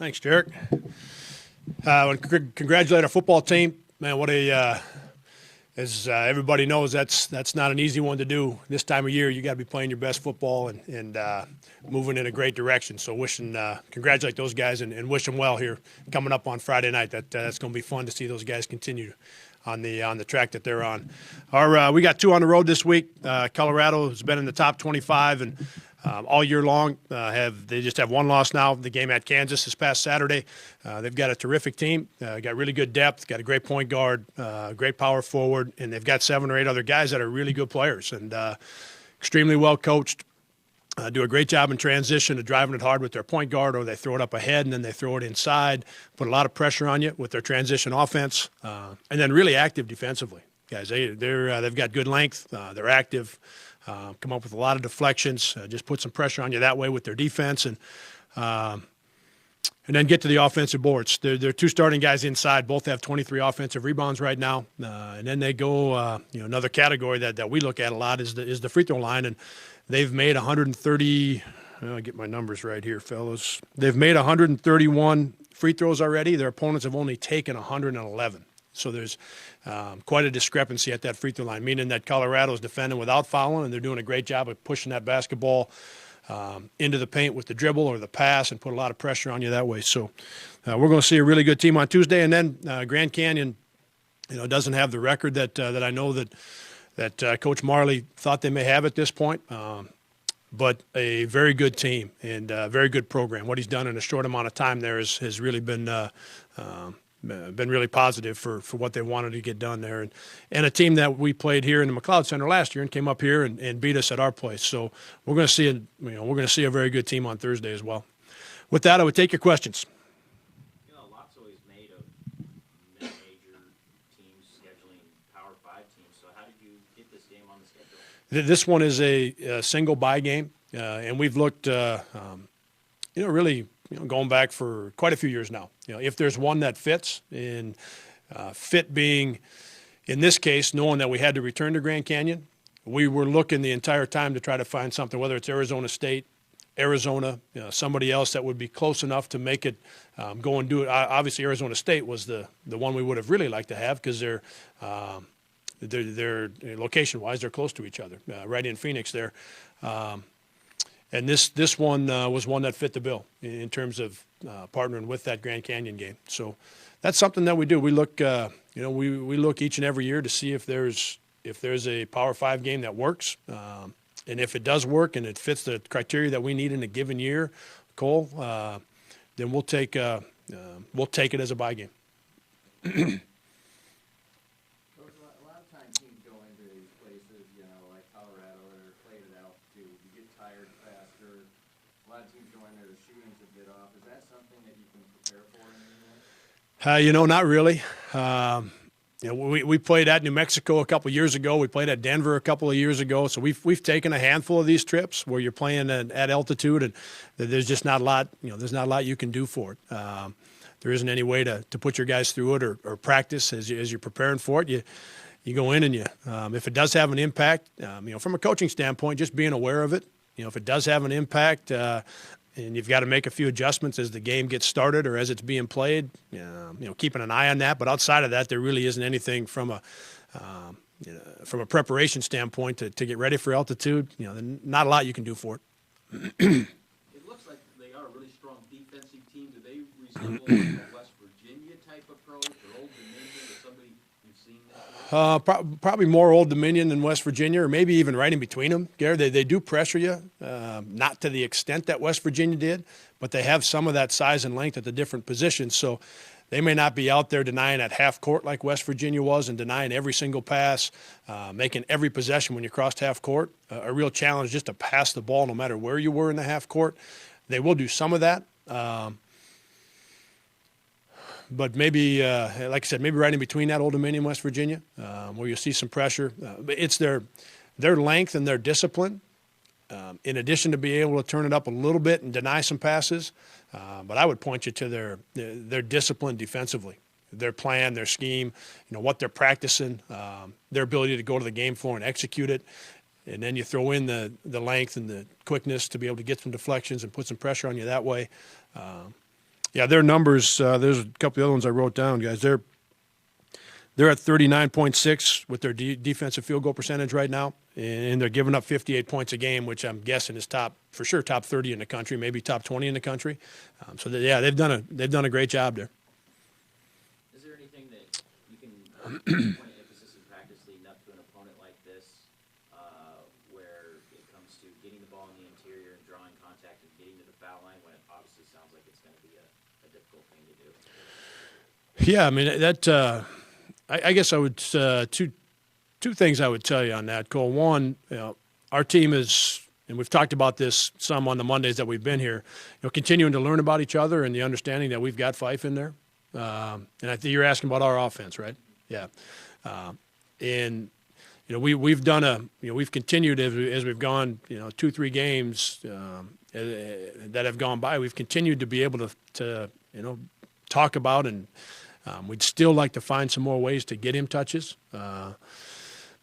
Thanks, Derek. I want to congratulate our football team. Man, what a as everybody knows, that's not an easy one to do. This time of year, you got to be playing your best football and moving in a great direction. So congratulate those guys and wish them well here coming up on Friday night. That's going to be fun to see those guys continue on the track that they're on. We got 2 on the road this week. Colorado has been in the top 25 and all year long. They just have 1 loss now. The game at Kansas this past Saturday. They've got a terrific team. Got really good depth. Got a great point guard, great power forward, and they've got 7 or 8 other guys that are really good players and extremely well coached. Do a great job in transition of driving it hard with their point guard, or they throw it up ahead and then they throw it inside. Put a lot of pressure on you with their transition offense, and then really active defensively. Guys, they've got good length. They're active. Come up with a lot of deflections. Just put some pressure on you that way with their defense, and then get to the offensive boards. They're 2 starting guys inside. Both have 23 offensive rebounds right now, and then they go. Another category that we look at a lot is the free throw line, and they've made 130. I'll get my numbers right here, fellas. They've made 131 free throws already. Their opponents have only taken 111. So there's quite a discrepancy at that free throw line, meaning that Colorado's defending without fouling, and they're doing a great job of pushing that basketball into the paint with the dribble or the pass and put a lot of pressure on you that way. So we're going to see a really good team on Tuesday. And then Grand Canyon, doesn't have the record that I know that Coach Marley thought they may have at this point, but a very good team and a very good program. What he's done in a short amount of time there has really been really positive for what they wanted to get done there. And a team that we played here in the McLeod Center last year and came up here and beat us at our place. So we're going to see a very good team on Thursday as well. With that, I would take your questions. A lot's always made of major teams scheduling Power 5 teams. So how did you get this game on the schedule? This one is a single bye game, and we've looked, really going back for quite a few years now. If there's one that fits, and fit being, in this case, knowing that we had to return to Grand Canyon, we were looking the entire time to try to find something, whether it's Arizona State, Arizona, somebody else that would be close enough to make it go and do it. Obviously, Arizona State was the one we would have really liked to have because they're location-wise, they're close to each other, right in Phoenix there. And this one was one that fit the bill in terms of partnering with that Grand Canyon game. So that's something that we do. We look, we look each and every year to see if there's a Power 5 game that works, and if it does work and it fits the criteria that we need in a given year, Cole, then we'll take it as a bye game. Not really. We played at New Mexico a couple of years ago. We played at Denver a couple of years ago. So we've taken a handful of these trips where you're playing at altitude, and there's just not a lot. There's not a lot you can do for it. There isn't any way to put your guys through it or practice as you're preparing for it. You go in and if it does have an impact, from a coaching standpoint, just being aware of it. If it does have an impact. And you've got to make a few adjustments as the game gets started or as it's being played, keeping an eye on that. But outside of that, there really isn't anything from a preparation standpoint to get ready for altitude. Not a lot you can do for it. It looks like they are a really strong defensive team. Do they resemble a West Virginia type approach or Old Dominion or somebody you've seen that? Probably more Old Dominion than West Virginia, or maybe even right in between them. Gary, they do pressure you, not to the extent that West Virginia did, but they have some of that size and length at the different positions. So they may not be out there denying at half court like West Virginia was and denying every single pass, making every possession when you crossed half court a real challenge just to pass the ball no matter where you were in the half court. They will do some of that. But maybe, like I said, maybe right in between that Old Dominion, West Virginia, where you'll see some pressure. But it's their length and their discipline, in addition to being able to turn it up a little bit and deny some passes. But I would point you to their discipline defensively, their plan, their scheme, what they're practicing, their ability to go to the game floor and execute it. And then you throw in the length and the quickness to be able to get some deflections and put some pressure on you that way. Yeah, their numbers. There's a couple of other ones I wrote down, guys. They're at 39.6 with their defensive field goal percentage right now, and they're giving up 58 points a game, which I'm guessing is top 30 in the country, maybe top 20 in the country. They've done a great job there. Is there anything that you can point emphasis in practice leading up to an opponent like this, where it comes to getting the ball in the interior and drawing contact and getting to the foul line, when it obviously sounds like it's going to be a difficult thing to do? Yeah, I mean that. I guess I would two things I would tell you on that, Cole. One, our team is, and we've talked about this some on the Mondays that we've been here, continuing to learn about each other and the understanding that we've got Fife in there. And I think you're asking about our offense, right? Yeah. And we've continued as we've gone, 2-3 games that have gone by. We've continued to be able to talk about, and we'd still like to find some more ways to get him touches.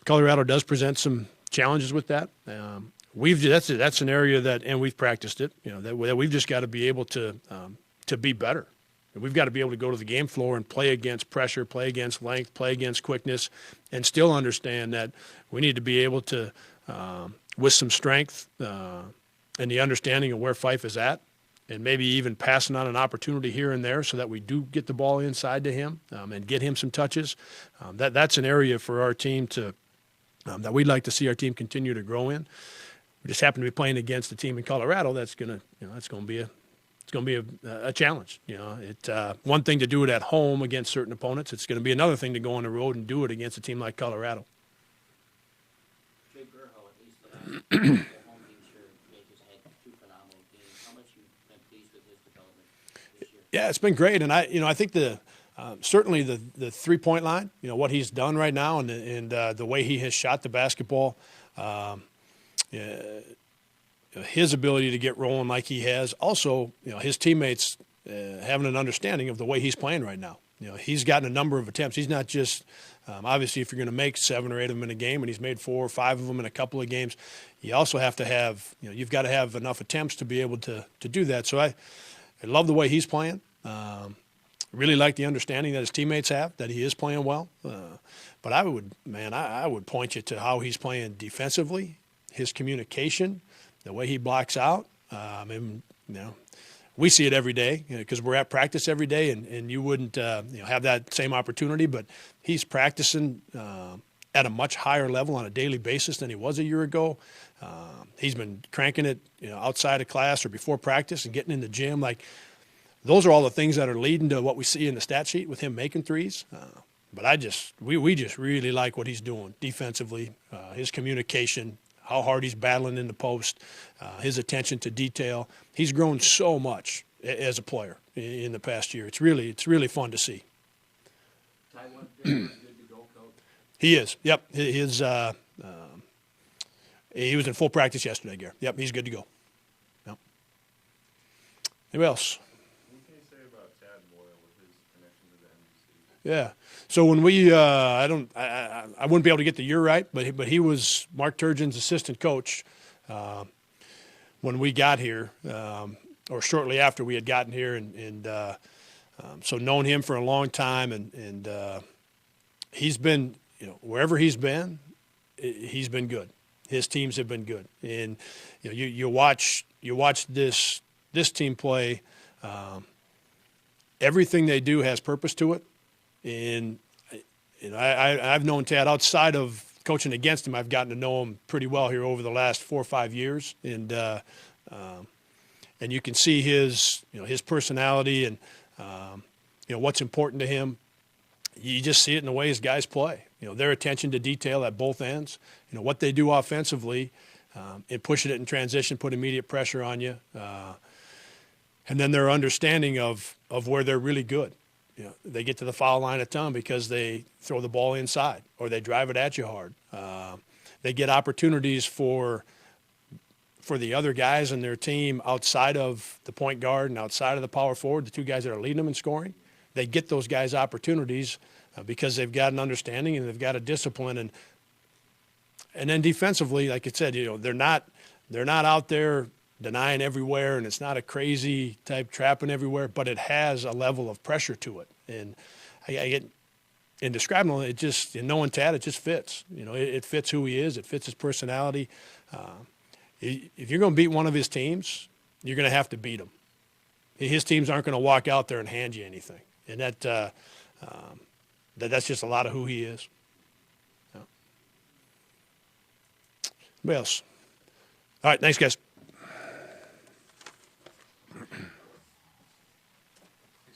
Colorado does present some challenges with that. That's an area that, and we've practiced it. That we've just got to be able to be better. We've got to be able to go to the game floor and play against pressure, play against length, play against quickness, and still understand that we need to be able to, with some strength and the understanding of where Fife is at, and maybe even passing on an opportunity here and there so that we do get the ball inside to him and get him some touches. That's an area for our team that we'd like to see our team continue to grow in. We just happen to be playing against a team in Colorado that's going to be a challenge. It's one thing to do it at home against certain opponents. It's going to be another thing to go on the road and do it against a team like Colorado. Jay Burho, at least the home team sure just had 2 phenomenal games. How much you've been pleased with his development this year? Yeah, it's been great, and I think certainly the 3-point line, what he's done right now, and the way he has shot the basketball. His ability to get rolling like he has. Also, his teammates having an understanding of the way he's playing right now. He's gotten a number of attempts. He's not just obviously if you're going to make 7 or 8 of them in a game, and he's made 4 or 5 of them in a couple of games. You also have to have you've got to have enough attempts to be able to do that. So I love the way he's playing. Really like the understanding that his teammates have that he is playing well. But I would point you to how he's playing defensively, his communication, the way he blocks out. We see it every day because we're at practice every day, and you wouldn't have that same opportunity. But he's practicing at a much higher level on a daily basis than he was a year ago. He's been cranking it outside of class or before practice and getting in the gym. Like, those are all the things that are leading to what we see in the stat sheet with him making threes. But we just really like what he's doing defensively, his communication, how hard he's battling in the post, his attention to detail. He's grown so much as a player in the past year. It's really fun to see. Taiwan good to go, Coach? He is. Yep. He was in full practice yesterday, Gary. Yep, he's good to go. Yep. Anybody else? What can you say about Tad Boyle with his connection to the NBC? Yeah. So when we, I wouldn't be able to get the year right, but he was Mark Turgeon's assistant coach when we got here, or shortly after we had gotten here, and so known him for a long time, and he's been, wherever he's been good. His teams have been good, and you watch this team play. Everything they do has purpose to it. And I've known Tad outside of coaching against him. I've gotten to know him pretty well here over the last 4 or 5 years, and you can see his personality and what's important to him. You just see it in the way his guys play. Their attention to detail at both ends. What they do offensively, and pushing it in transition, put immediate pressure on you, and then their understanding of where they're really good. They get to the foul line a ton because they throw the ball inside or they drive it at you hard. They get opportunities for the other guys in their team outside of the point guard and outside of the power forward, the 2 guys that are leading them in scoring. They get those guys opportunities because they've got an understanding and they've got a discipline. And then defensively, like I said, they're not out there denying everywhere, and it's not a crazy type trapping everywhere, but it has a level of pressure to it. And I get in describing it, just in knowing Tad, it just fits. You know, it fits who he is. It fits his personality. If you're going to beat one of his teams, you're going to have to beat him. His teams aren't going to walk out there and hand you anything, and that's just a lot of who he is. Yeah. Anybody else? All right, thanks, guys.